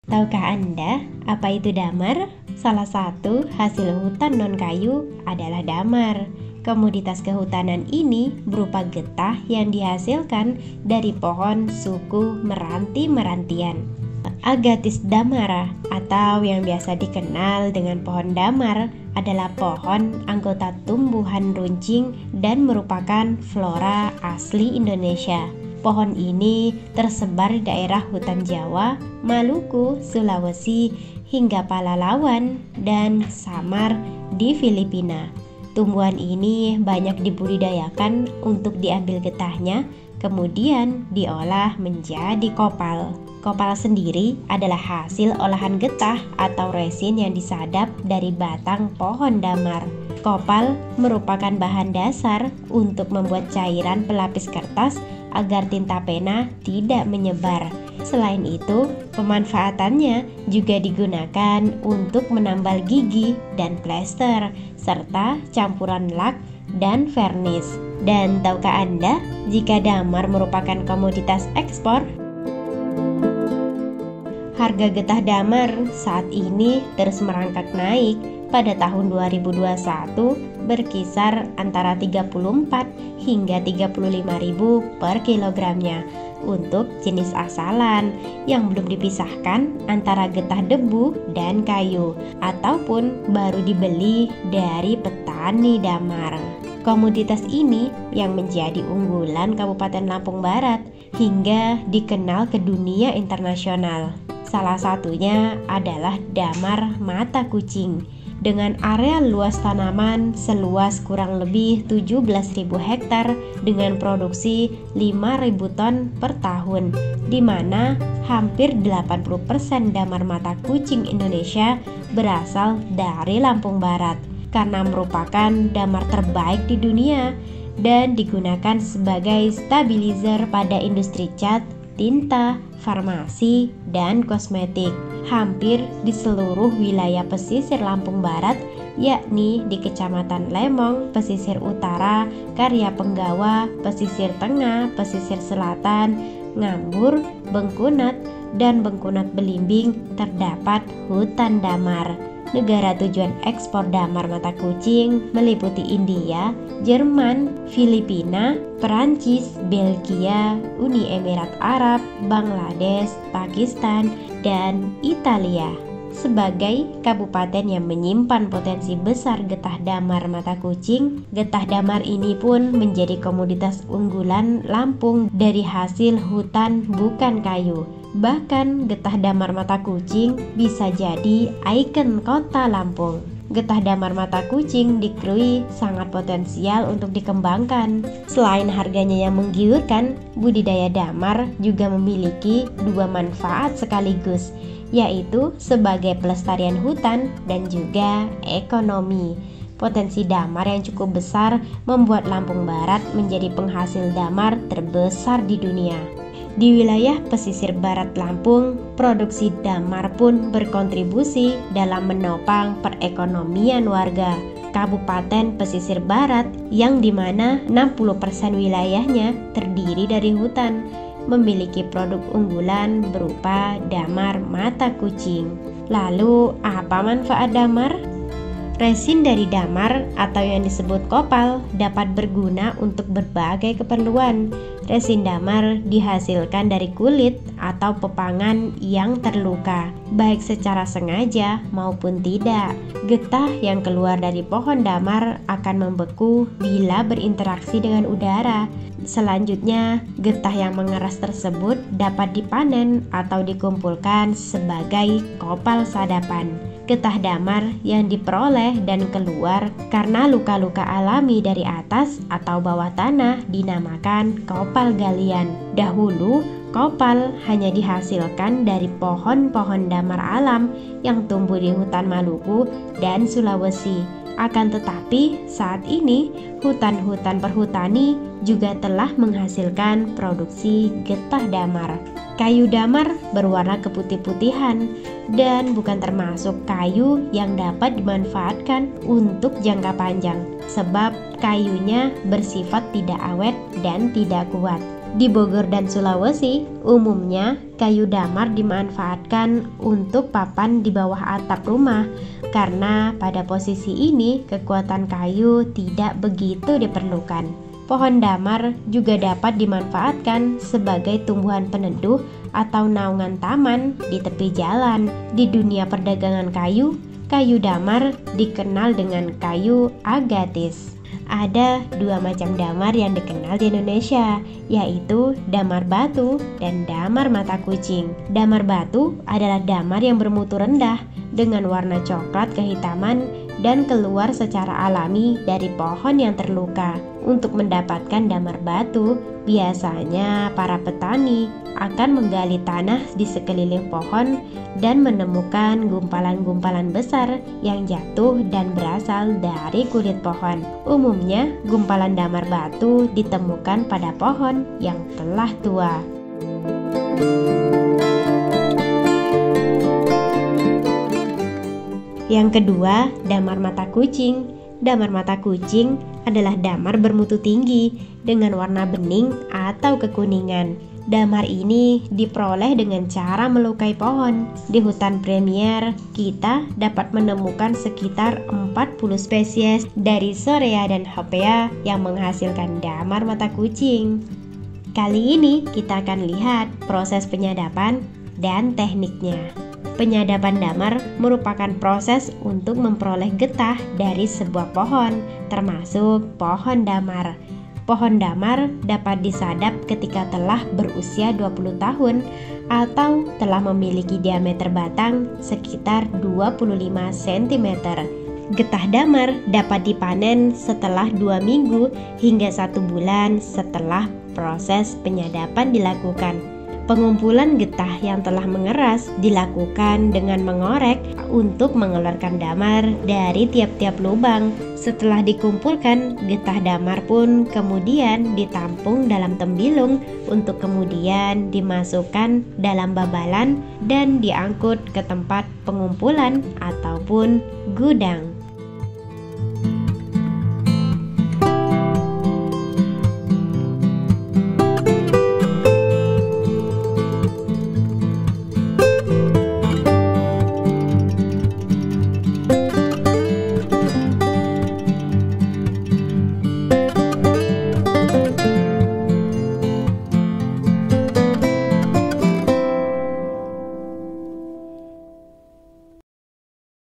Tahukah Anda apa itu damar? Salah satu hasil hutan non-kayu adalah damar. Komoditas kehutanan ini berupa getah yang dihasilkan dari pohon suku meranti-merantian. Agathis damara atau yang biasa dikenal dengan pohon damar adalah pohon anggota tumbuhan runcing dan merupakan flora asli Indonesia. Pohon ini tersebar di daerah hutan Jawa, Maluku, Sulawesi, hingga Palalawan dan Samar di Filipina. Tumbuhan ini banyak dibudidayakan untuk diambil getahnya, kemudian diolah menjadi kopal. Kopal sendiri adalah hasil olahan getah atau resin yang disadap dari batang pohon damar. Kopal merupakan bahan dasar untuk membuat cairan pelapis kertas agar tinta pena tidak menyebar. Selain itu, pemanfaatannya juga digunakan untuk menambal gigi dan plester, serta campuran lak dan vernis. Dan tahukah Anda jika damar merupakan komoditas ekspor? Harga getah damar saat ini terus merangkak naik. Pada tahun 2021 berkisar antara 34 hingga 35.000 per kilogramnya untuk jenis asalan yang belum dipisahkan antara getah debu dan kayu ataupun baru dibeli dari petani damar. Komoditas ini yang menjadi unggulan Kabupaten Lampung Barat hingga dikenal ke dunia internasional. Salah satunya adalah damar mata kucing. Dengan area luas tanaman seluas kurang lebih 17.000 hektar dengan produksi 5.000 ton per tahun, di mana hampir 80% damar mata kucing Indonesia berasal dari Lampung Barat karena merupakan damar terbaik di dunia dan digunakan sebagai stabilizer pada industri cat, tinta, farmasi, dan kosmetik hampir di seluruh wilayah pesisir Lampung Barat, yakni di Kecamatan Lemong, pesisir utara, Karya Penggawa, pesisir tengah, pesisir selatan, Ngambur, Bengkunat, dan Bengkunat Belimbing terdapat hutan damar. Negara tujuan ekspor damar mata kucing meliputi India, Jerman, Filipina, Perancis, Belgia, Uni Emirat Arab, Bangladesh, Pakistan, dan Italia. Sebagai kabupaten yang menyimpan potensi besar getah damar mata kucing, getah damar ini pun menjadi komoditas unggulan Lampung dari hasil hutan bukan kayu. Bahkan getah damar mata kucing bisa jadi ikon kota Lampung. Getah damar mata kucing dikrui sangat potensial untuk dikembangkan. Selain harganya yang menggiurkan, budidaya damar juga memiliki dua manfaat sekaligus, yaitu sebagai pelestarian hutan dan juga ekonomi. Potensi damar yang cukup besar membuat Lampung Barat menjadi penghasil damar terbesar di dunia. Di wilayah pesisir barat Lampung, produksi damar pun berkontribusi dalam menopang perekonomian warga Kabupaten Pesisir Barat yang dimana 60% wilayahnya terdiri dari hutan, memiliki produk unggulan berupa damar mata kucing. Lalu, apa manfaat damar? Resin dari damar atau yang disebut kopal dapat berguna untuk berbagai keperluan. Resin damar dihasilkan dari kulit atau pepangan yang terluka, baik secara sengaja maupun tidak. Getah yang keluar dari pohon damar akan membeku bila berinteraksi dengan udara. Selanjutnya, getah yang mengeras tersebut dapat dipanen atau dikumpulkan sebagai kopal sadapan. Getah damar yang diperoleh dan keluar karena luka-luka alami dari atas atau bawah tanah dinamakan kopal galian. Dahulu, kopal hanya dihasilkan dari pohon-pohon damar alam yang tumbuh di hutan Maluku dan Sulawesi. Akan tetapi, saat ini hutan-hutan perhutani juga telah menghasilkan produksi getah damar. Kayu damar berwarna keputih-putihan dan bukan termasuk kayu yang dapat dimanfaatkan untuk jangka panjang sebab kayunya bersifat tidak awet dan tidak kuat. Di Bogor dan Sulawesi, umumnya kayu damar dimanfaatkan untuk papan di bawah atap rumah karena pada posisi ini kekuatan kayu tidak begitu diperlukan. Pohon damar juga dapat dimanfaatkan sebagai tumbuhan peneduh atau naungan taman di tepi jalan. Di dunia perdagangan kayu, kayu damar dikenal dengan kayu agatis. Ada dua macam damar yang dikenal di Indonesia, yaitu damar batu dan damar mata kucing. Damar batu adalah damar yang bermutu rendah dengan warna coklat kehitaman dan keluar secara alami dari pohon yang terluka. Untuk mendapatkan damar batu, biasanya para petani akan menggali tanah di sekeliling pohon dan menemukan gumpalan-gumpalan besar yang jatuh dan berasal dari kulit pohon. Umumnya, gumpalan damar batu ditemukan pada pohon yang telah tua. Yang kedua, damar mata kucing. Damar mata kucing adalah damar bermutu tinggi dengan warna bening atau kekuningan. Damar ini diperoleh dengan cara melukai pohon. Di hutan premier, kita dapat menemukan sekitar 40 spesies dari Sorea dan Hopea yang menghasilkan damar mata kucing. Kali ini kita akan lihat proses penyadapan dan tekniknya. Penyadapan damar merupakan proses untuk memperoleh getah dari sebuah pohon, termasuk pohon damar. Pohon damar dapat disadap ketika telah berusia 20 tahun atau telah memiliki diameter batang sekitar 25 cm. Getah damar dapat dipanen setelah 2 minggu hingga 1 bulan setelah proses penyadapan dilakukan. Pengumpulan getah yang telah mengeras dilakukan dengan mengorek untuk mengeluarkan damar dari tiap-tiap lubang. Setelah dikumpulkan, getah damar pun kemudian ditampung dalam tembilung untuk kemudian dimasukkan dalam babalan dan diangkut ke tempat pengumpulan ataupun gudang.